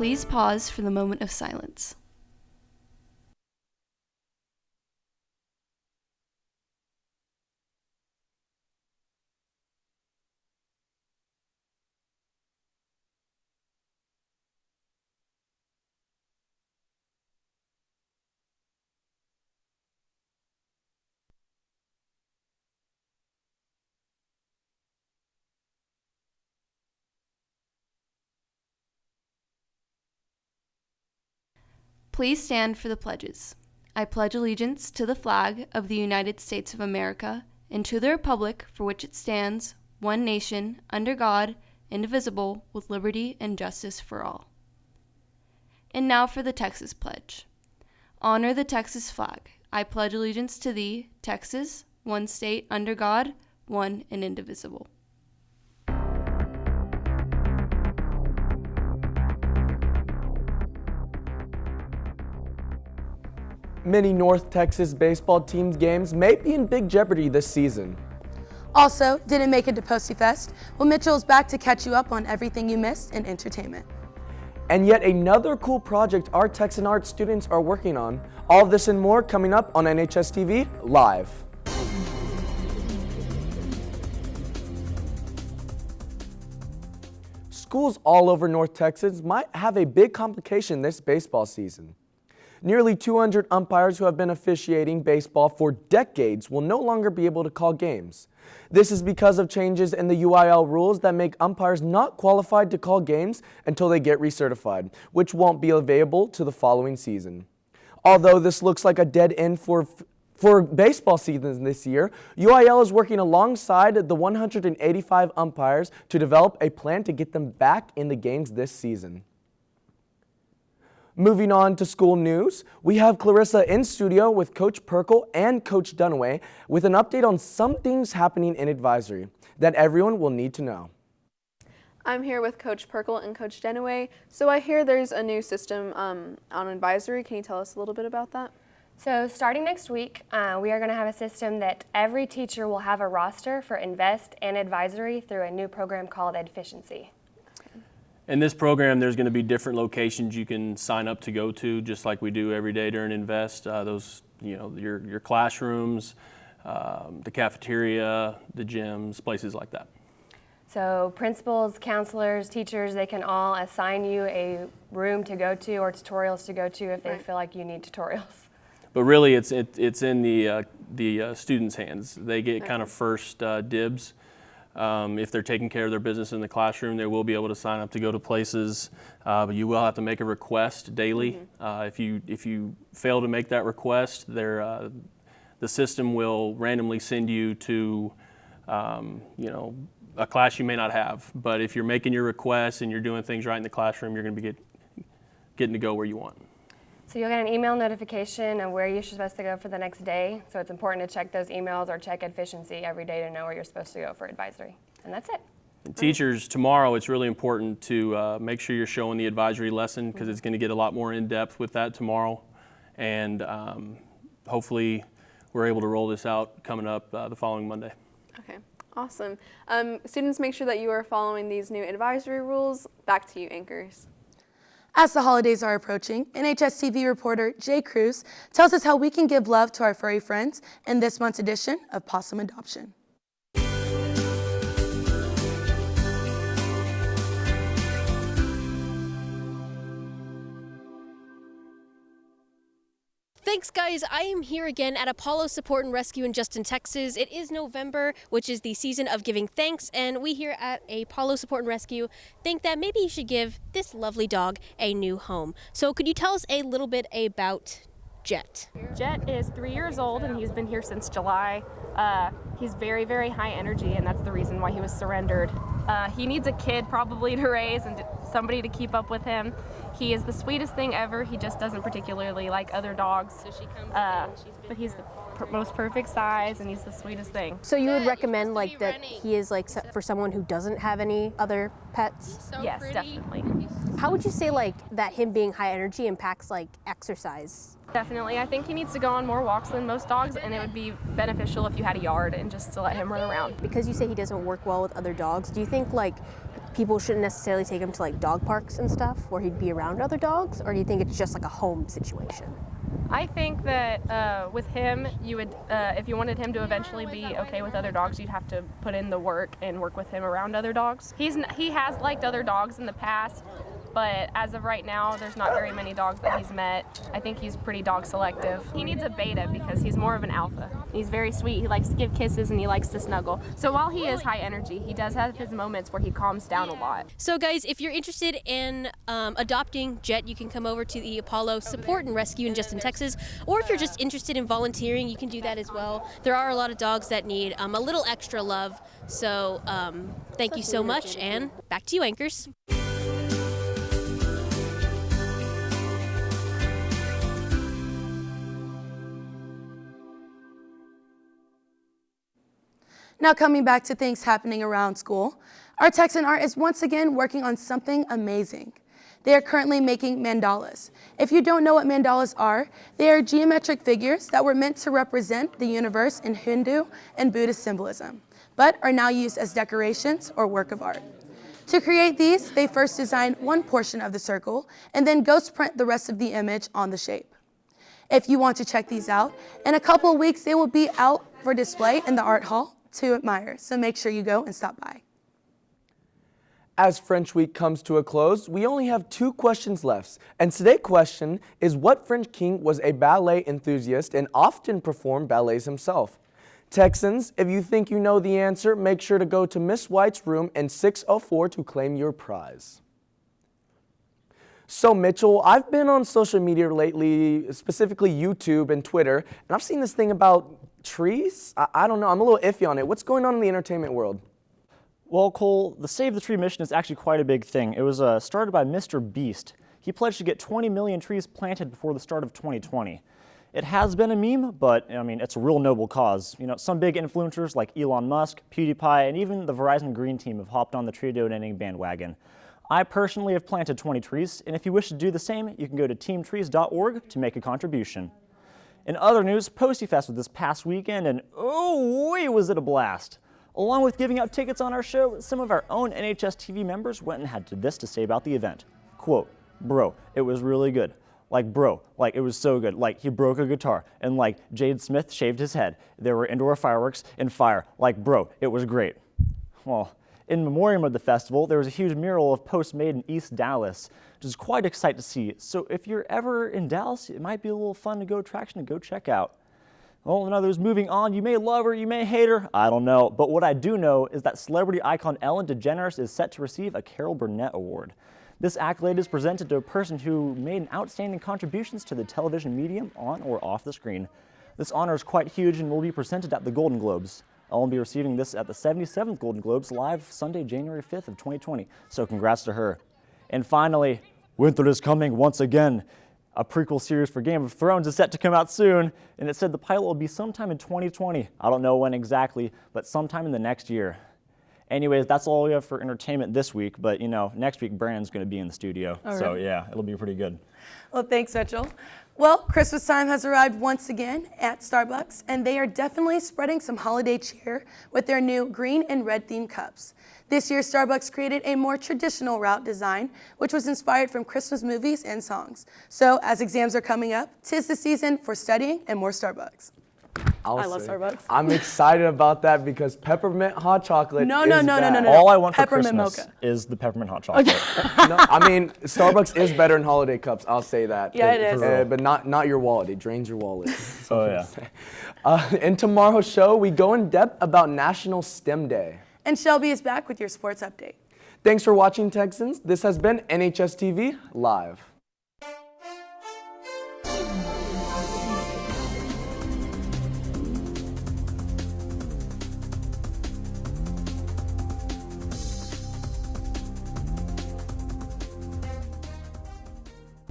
Please pause for the moment of silence. Please stand for the pledges. I pledge allegiance to the flag of the United States of America and to the republic for which it stands, one nation, under God, indivisible, with liberty and justice for all. And now for the Texas Pledge. Honor the Texas flag. I pledge allegiance to thee, Texas, one state under God, one and indivisible. Many North Texas baseball teams games may be in big jeopardy this season. Also, didn't make it to Posty Fest? Well, Mitchell is back to catch you up on everything you missed in entertainment. And yet another cool project our Texan Arts students are working on. All of this and more coming up on NHSTV Live. Schools all over North Texas might have a big complication this baseball season. Nearly 200 umpires who have been officiating baseball for decades will no longer be able to call games. This is because of changes in the UIL rules that make umpires not qualified to call games until they get recertified, which won't be available to the following season. Although this looks like a dead end for baseball season this year, UIL is working alongside the 185 umpires to develop a plan to get them back in the games this season. Moving on to school news, we have Clarissa in studio with Coach Perkle and Coach Dunaway with an update on some things happening in advisory that everyone will need to know. I'm here with Coach Perkle and Coach Dunaway. So I hear there's a new system on advisory. Can you tell us a little bit about that? So starting next week, we are going to have a system that every teacher will have a roster for Invest and Advisory through a new program called Efficiency. In this program, there's going to be different locations you can sign up to go to, just like we do every day during Invest. Those, your classrooms, the cafeteria, the gyms, places like that. So principals, counselors, teachers, they can all assign you a room to go to or tutorials to go to if they feel like you need tutorials. But really, it's in the students' hands. They get kind of first dibs. If they're taking care of their business in the classroom, they will be able to sign up to go to places, but you will have to make a request daily. If you fail to make that request, the system will randomly send you to a class you may not have. But if you're making your requests and you're doing things right in the classroom, you're going to be getting to go where you want. So you'll get an email notification of where you're supposed to go for the next day. So it's important to check those emails or check Efficiency every day to know where you're supposed to go for advisory. And that's it. And teachers, tomorrow it's really important to make sure you're showing the advisory lesson because it's going to get a lot more in depth with that tomorrow. And hopefully we're able to roll this out coming up the following Monday. Okay, awesome. Students, make sure that you are following these new advisory rules. Back to you, anchors. As the holidays are approaching, NHSTV reporter Jay Cruz tells us how we can give love to our furry friends in this month's edition of Possum Adoption. Thanks, guys. I am here again at Apollo Support and Rescue in Justin, Texas. It is November, which is the season of giving thanks, and we here at Apollo Support and Rescue think that maybe you should give this lovely dog a new home. So could you tell us a little bit about Jet? Jet is 3 years old, and he's been here since July. He's very, very high energy, and that's the reason why he was surrendered. He needs a kid probably to raise and somebody to keep up with him. He is the sweetest thing ever. He just doesn't particularly like other dogs. So she comes but he's the most perfect size, and he's the sweetest thing. So you would recommend like that he is like for someone who doesn't have any other pets? Yes, definitely. How would you say like that him being high energy impacts like exercise? Definitely. I think he needs to go on more walks than most dogs, and it would be beneficial if you had a yard and just to let him run around. Because you say he doesn't work well with other dogs, do you think like people shouldn't necessarily take him to like dog parks and stuff where he'd be around other dogs, or do you think it's just like a home situation? I think that with him, you would, if you wanted him to eventually be okay with other dogs, you'd have to put in the work and work with him around other dogs. He has liked other dogs in the past, but as of right now, there's not very many dogs that he's met. I think he's pretty dog selective. He needs a beta because he's more of an alpha. He's very sweet. He likes to give kisses and he likes to snuggle. So while he is high energy, he does have his moments where he calms down a lot. So guys, if you're interested in adopting Jet, you can come over to the Apollo Support and Rescue in Justin, Texas. Or if you're just interested in volunteering, you can do that as well. There are a lot of dogs that need a little extra love. So thank you so much, and back to you, anchors. Now coming back to things happening around school, our Texan Art is once again working on something amazing. They are currently making mandalas. If you don't know what mandalas are, they are geometric figures that were meant to represent the universe in Hindu and Buddhist symbolism, but are now used as decorations or work of art. To create these, they first designed one portion of the circle and then ghost print the rest of the image on the shape. If you want to check these out, in a couple of weeks they will be out for display in the art hall to admire, so make sure you go and stop by. As French Week comes to a close, we only have 2 questions left. And today's question is, what French king was a ballet enthusiast and often performed ballets himself? Texans, if you think you know the answer, make sure to go to Miss White's room in 604 to claim your prize. So Mitchell, I've been on social media lately, specifically YouTube and Twitter, and I've seen this thing about trees. I don't know, I'm a little iffy on it. What's going on in the entertainment world? Well, Cole, the Save the Tree mission is actually quite a big thing. It was started by Mr. Beast. He pledged to get 20 million trees planted before the start of 2020. It has been a meme, but I mean, it's a real noble cause. You know, some big influencers like Elon Musk, PewDiePie, and even the Verizon Green team have hopped on the tree donating bandwagon. I personally have planted 20 trees, and if you wish to do the same, you can go to teamtrees.org to make a contribution. In other news, Posty Fest was this past weekend, and oh, was it a blast. Along with giving out tickets on our show, some of our own NHSTV members went and had this to say about the event. Quote, bro, it was really good. Like, bro, like, it was so good. Like, he broke a guitar, and like, Jade Smith shaved his head. There were indoor fireworks and fire. Like, bro, it was great. Well, in memoriam of the festival, there was a huge mural of posts made in East Dallas, which is quite exciting to see. So if you're ever in Dallas, it might be a little fun to go attraction to go check out. Well, in others, moving on, you may love her, you may hate her, I don't know. But what I do know is that celebrity icon Ellen DeGeneres is set to receive a Carol Burnett Award. This accolade is presented to a person who made outstanding contributions to the television medium on or off the screen. This honor is quite huge and will be presented at the Golden Globes. Ellen will be receiving this at the 77th Golden Globes live Sunday, January 5th of 2020. So congrats to her. And finally, winter is coming once again. A prequel series for Game of Thrones is set to come out soon, and it said the pilot will be sometime in 2020. I don't know when exactly, but sometime in the next year. Anyways, that's all we have for entertainment this week, but you know, next week Brandon's going to be in the studio. Oh, so really? yeah, it'll be pretty good. Well, thanks, Mitchell. Well, Christmas time has arrived once again at Starbucks, and they are definitely spreading some holiday cheer with their new green and red themed cups. This year, Starbucks created a more traditional route design, which was inspired from Christmas movies and songs. So as exams are coming up, 'tis the season for studying and more Starbucks. I love Starbucks. I'm excited about that because peppermint hot chocolate No. All I want for Peppermint Christmas mocha. is the peppermint hot chocolate. No, I mean, Starbucks is better in holiday cups, I'll say that. Yeah, it is. But not your wallet. It drains your wallet. Oh, yeah. In tomorrow's show, we go in depth about National STEM Day. And Shelby is back with your sports update. Thanks for watching, Texans. This has been NHSTV Live.